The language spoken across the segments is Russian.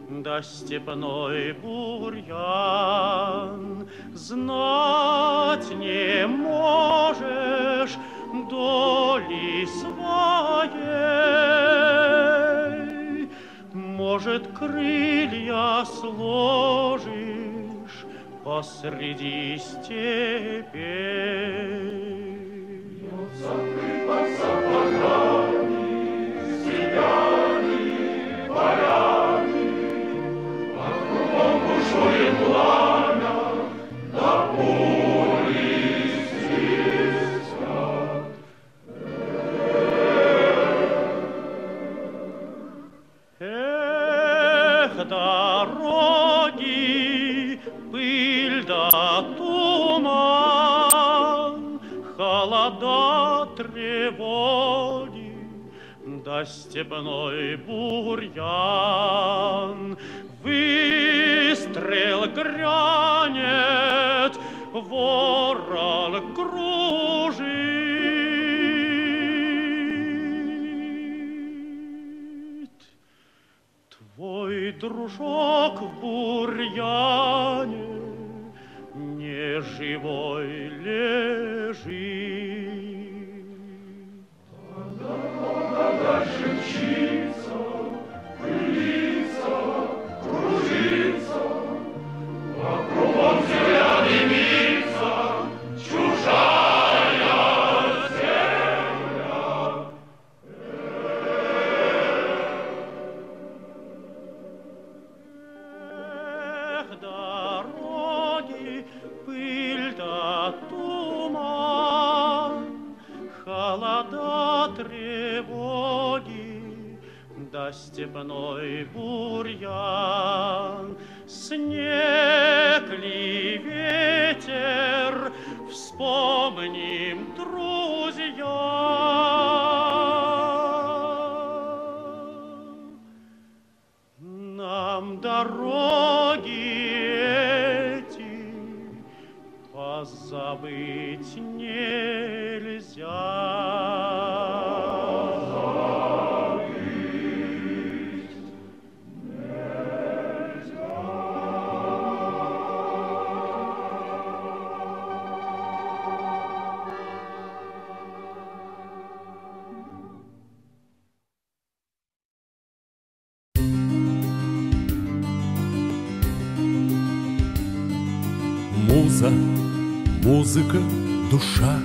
да степной бурьян. Знать не можешь доли своей, может, крылья сложишь посреди степей. Под сапогами, снегами, полями, а кругом бушует пламя, да пули свистят. Эх, дороги, пыль да туман, холода, тревоги, да степной бурьян. Выстрел грянет, ворон кружит. Твой дружок в бурьяне не живой лежит. Дорога дальше мчится, пылится, кружится, вокруг земля дымится, чужая земля. Эх, дороги, пыль да туман, холода, тревоги, да степной бурьян. Снег ли, ветер, вспомним, друзья. Нам дороги эти позабыть нельзя. Муза, музыка, душа,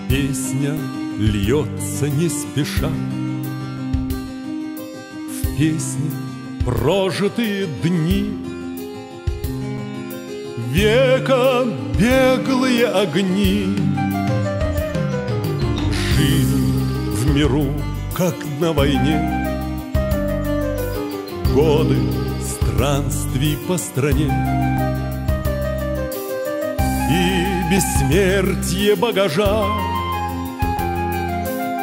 песня льется не спеша. В песне прожитые дни, века беглые огни. Жизнь в миру, как на войне, годы странствий по стране и бессмертие багажа.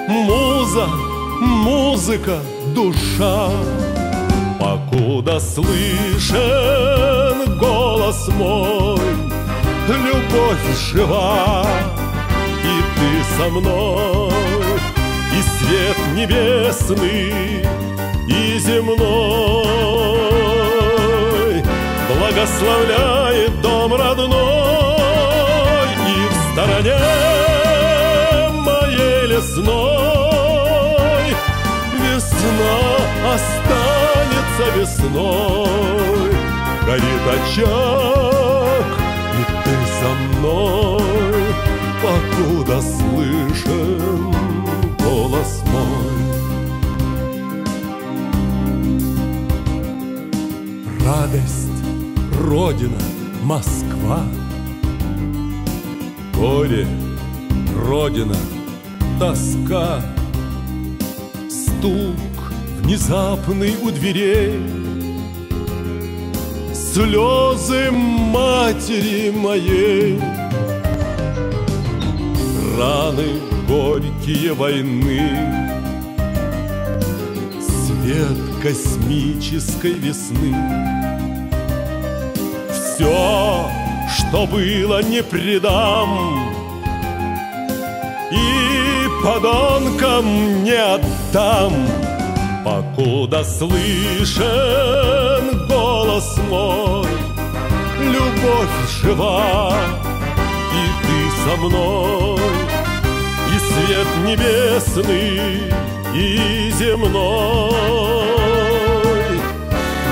Муза, музыка, душа, покуда слышен голос мой, любовь жива, и ты со мной, и свет небесный, и земной благословляет дом родной, и в стороне моей лесной весна останется весной. Горит очаг, и ты со мной, покуда слышен голос мой. Радость, Родина, Москва, горе, Родина, тоска, стук внезапный у дверей, слезы матери моей, раны горькие войны, свет космической весны. Все, что было, не предам, и подонкам не отдам, покуда слышен голос мой. Любовь жива, и ты со мной, и свет небесный, и земной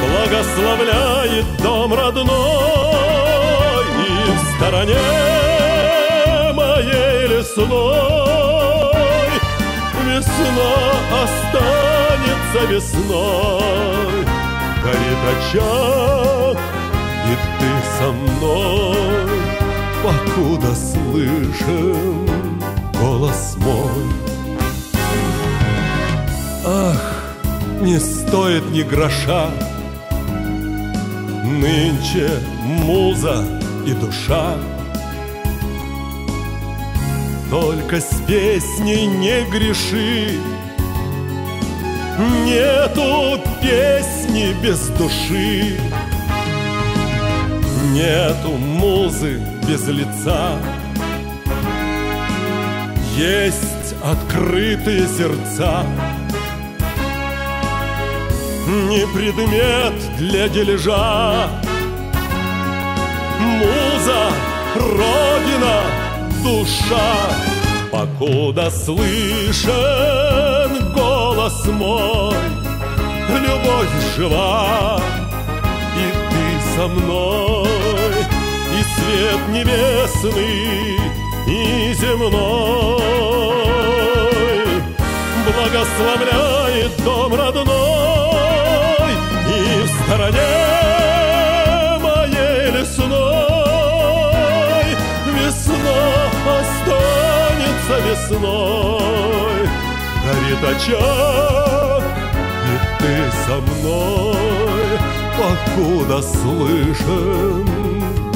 благословляет дом родной, и в стороне моей лесной весна останется весной. Горит очаг, и ты со мной, покуда слышен голос мой. Ах, не стоит ни гроша нынче муза и душа, только с песней не греши. Нету песни без души, нету музы без лица. Есть открытые сердца, не предмет для дележа. Муза, родина, душа, покуда слышен голос мой. Любовь жива, и ты со мной, и свет небесный, и земной благословляет дом родной, и в стороне моей лесной весна останется весной. Горит очаг, и ты со мной, покуда слышен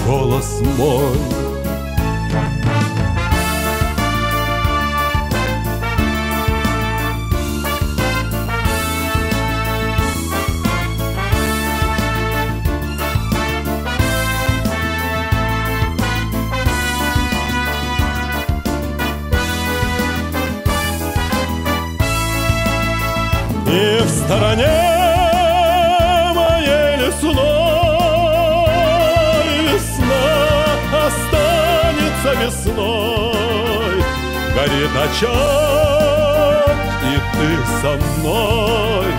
голос мой. И в стороне моей лесной весна останется весной. Горит очаг, и ты со мной,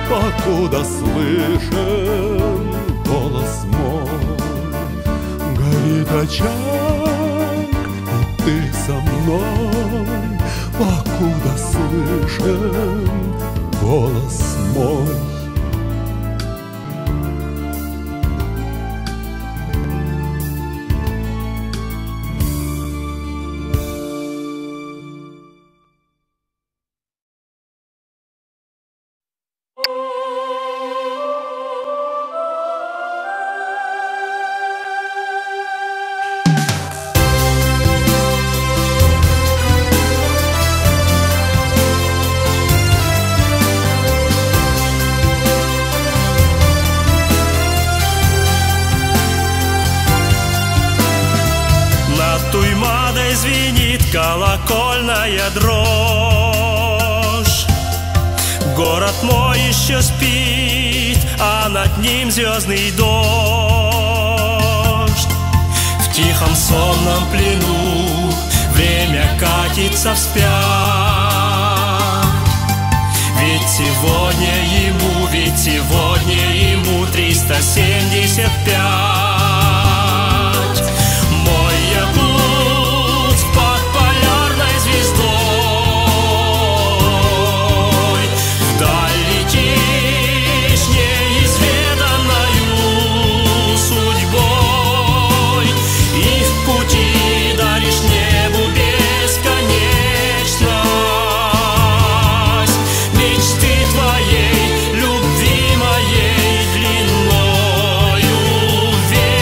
покуда слышен голос мой. Горит очаг, и ты со мной, покуда слышен голос мой. Колокольная дрожь. Город мой еще спит, а над ним звездный дождь. В тихом сонном плену время катится вспять. Ведь сегодня ему 375. Мой якут под полярной звездой, вдаль летишь неизведанною судьбой, и в пути даришь небу бесконечность мечты твоей, любви моей длинною век.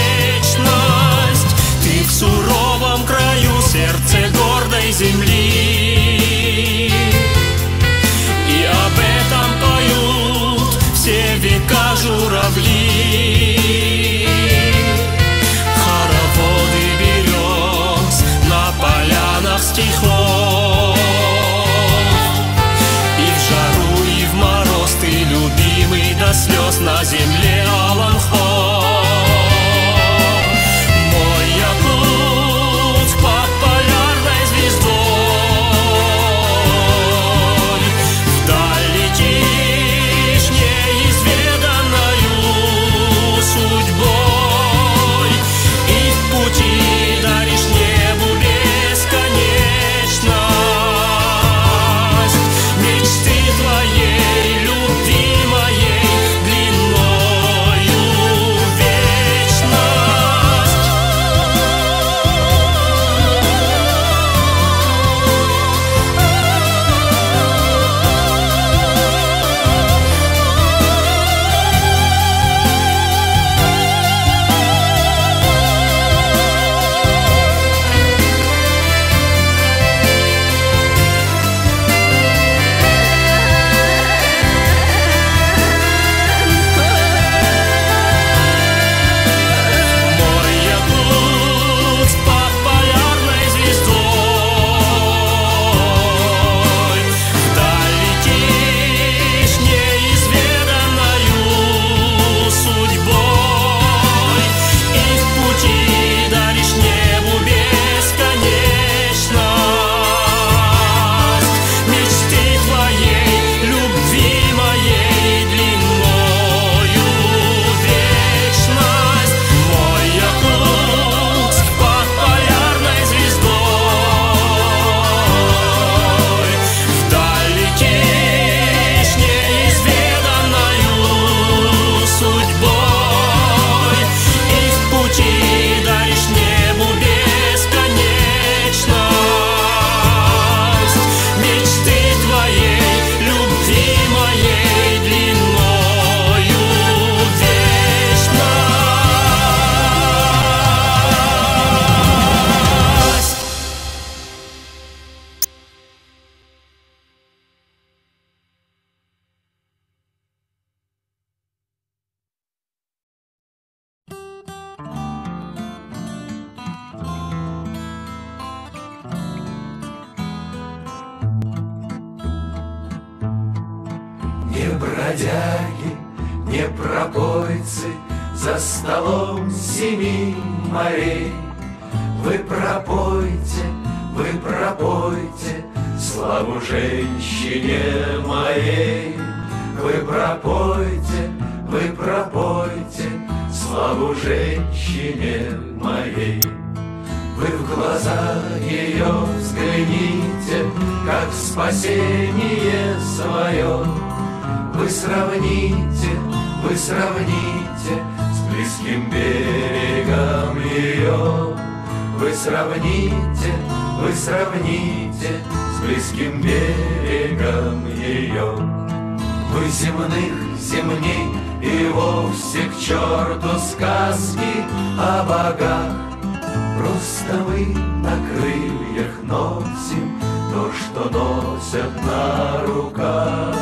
бродяги, не пропойцы, за столом 7 морей. Вы пропойте, славу женщине моей. Вы пропойте, славу женщине моей. Вы в глаза ее взгляните, как в спасение свое. Вы сравните с близким берегом ее. Вы сравните с близким берегом ее. Вы земней и вовсе к черту сказки о богах. Просто мы на крыльях носим то, что носят на руках.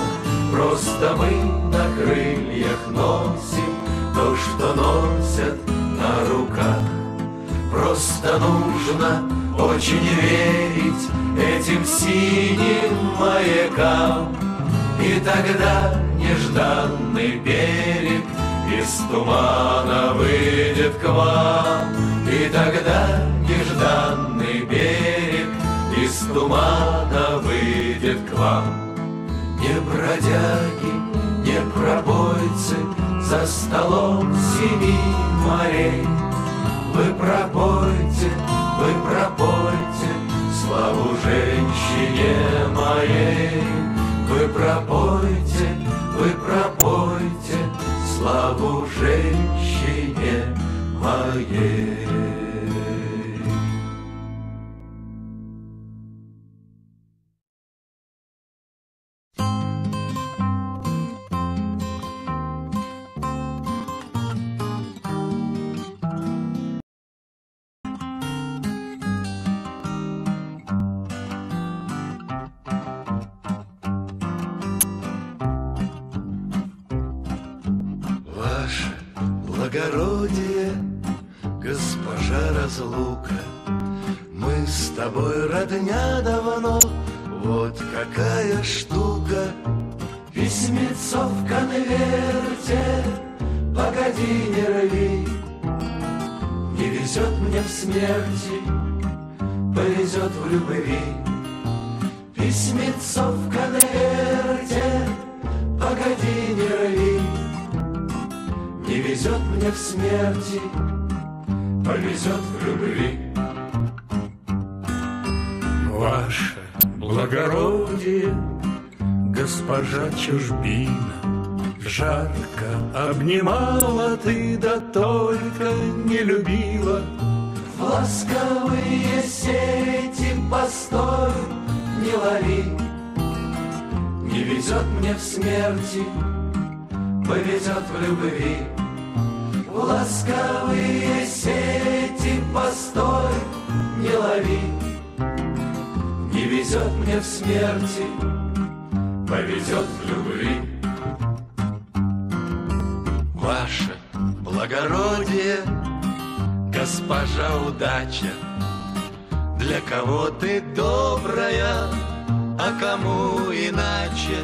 Просто мы на крыльях носим то, что носят на руках. Просто нужно очень верить этим синим маякам, и тогда нежданный берег из тумана выйдет к вам. И тогда нежданный берег из тумана выйдет к вам. Не бродяги, не пробойцы, за столом 7 морей. Вы пропойте, славу женщине моей. Вы пропойте, славу женщине моей. Благородие, госпожа разлука, мы с тобой родня давно, вот какая штука. Письмецо в конверте, погоди, не рви. Не везет мне в смерти, повезет в любви. Письмецо в конверте, погоди, не рви. Не везет мне в смерти, повезет в любви. Ваше благородие, госпожа чужбина, жарко обнимала ты, да только не любила. В ласковые сети постой, не лови. Не везет мне в смерти, повезет в любви. В ласковые сети постой, не лови. Не везет мне в смерти, повезет в любви. Ваше благородие, госпожа удача, для кого ты добрая, а кому иначе.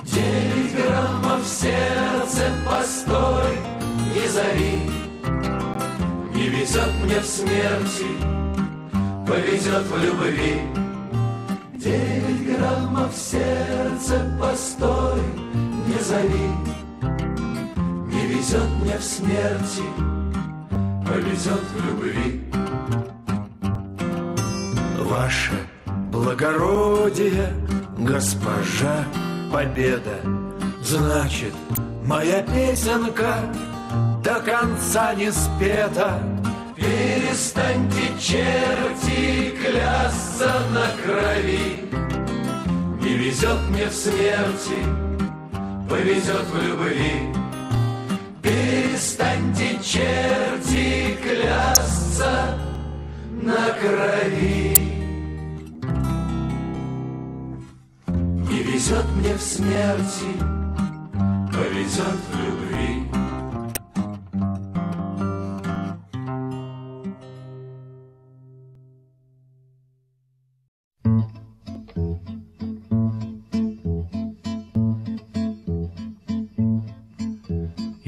9 граммов в сердце, постой, не зови. Не везет мне в смерти, повезет в любви. 9 граммов в сердце, постой, не зови. Не везет мне в смерти, повезет в любви. Ваше благородие, госпожа победа, значит, моя песенка до конца не спета. Перестаньте, черти, клясться на крови. Не везет мне в смерти, повезет в любви. Перестаньте, черти, клясться на крови. Не везет мне в смерти, повезет в любви.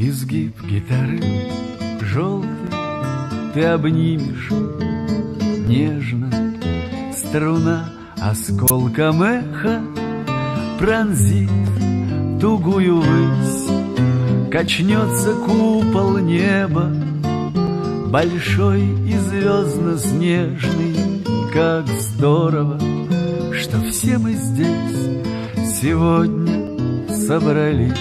изгиб гитары желтой ты обнимешь нежно. Струна осколком эха пронзит тугую высь. Качнется купол неба, большой и звездно-снежный. Как здорово, что все мы здесь сегодня собрались.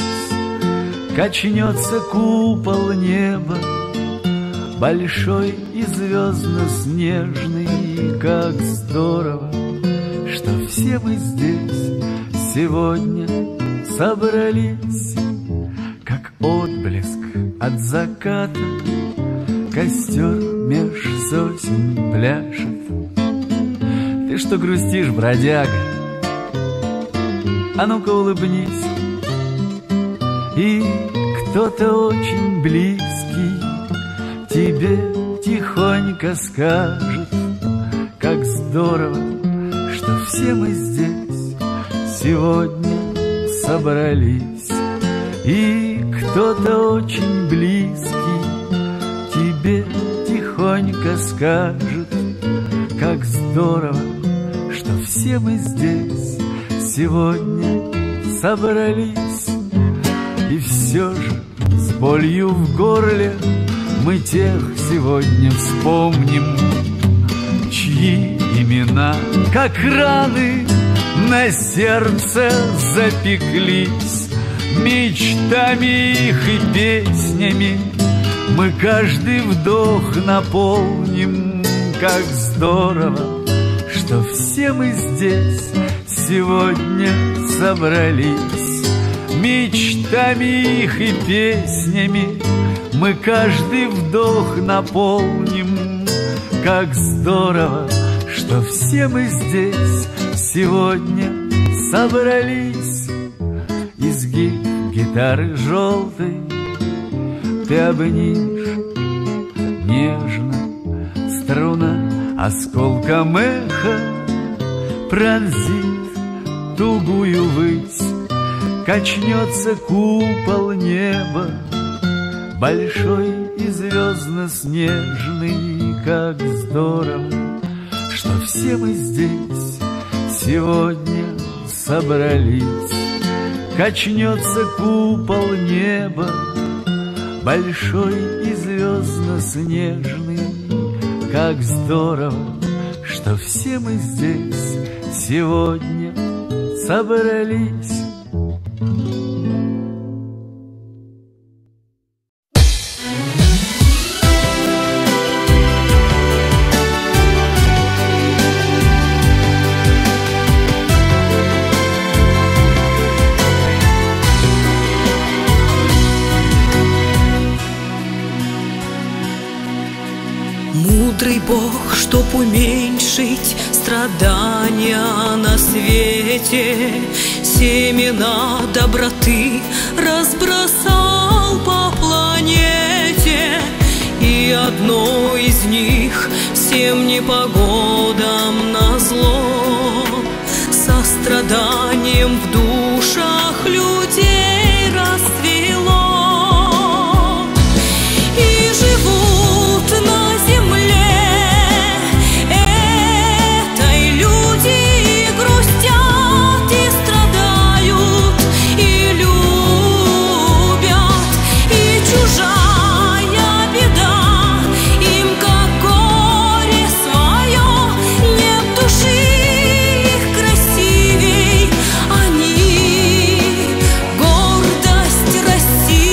Качнется купол неба, большой и звездно-снежный. Как здорово, что все мы здесь сегодня собрались. Как отблеск от заката костер меж сосен пляшет. Ты что грустишь, бродяга? А ну-ка улыбнись. И кто-то очень близкий тебе тихонько скажет: как здорово, что все мы здесь сегодня собрались. И кто-то очень близкий тебе тихонько скажет: как здорово, что все мы здесь сегодня собрались. И все же с болью в горле мы тех сегодня вспомним, чьи имена, как раны, на сердце запеклись. Мечтами их и песнями мы каждый вдох наполним. Как здорово, что все мы здесь сегодня собрались. Мечтами их и песнями мы каждый вдох наполним. Как здорово, что все мы здесь сегодня собрались. Изгиб гитары желтой ты обнимешь нежно. Струна осколком эха пронзит тугую высь. Качнется купол неба, большой и звездно-снежный. Как здорово, что все мы здесь сегодня собрались. Качнется купол неба, большой и звездно-снежный. Как здорово, что все мы здесь сегодня собрались. Мудрый Бог, чтоб уменьшить страдания на свете, семена доброты разбросал по планете. И одно из них всем непогодам назло, состраданием в душах людей расцвело. И живут на земле этой люди, и грустят, и страдают, и любят, и чужая беда им как горе свое. Нет души их красивей, они гордость России.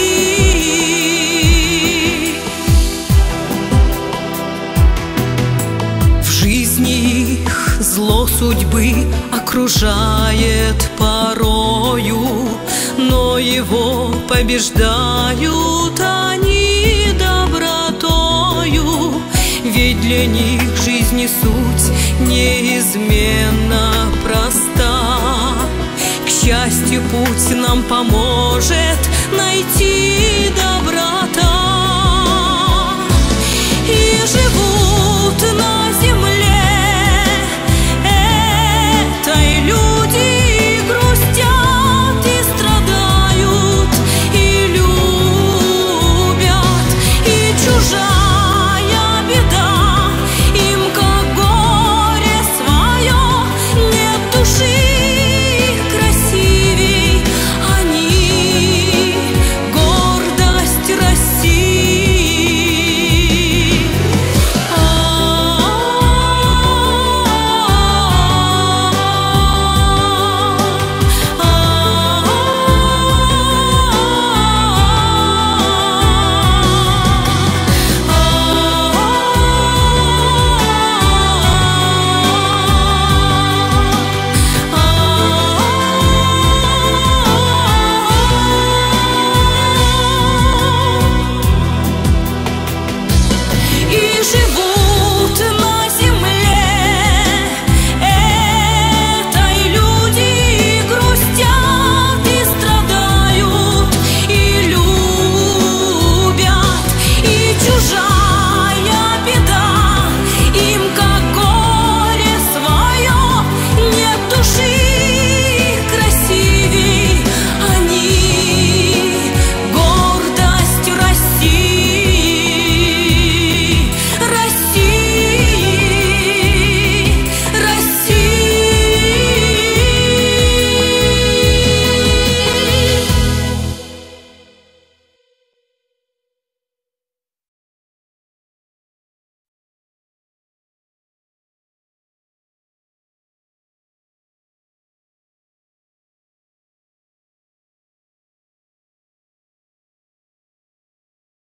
В жизни их зло судьбы окружает порою, но его побеждают они добротою. Ведь для них жизнь и суть неизменно проста. К счастью, путь нам поможет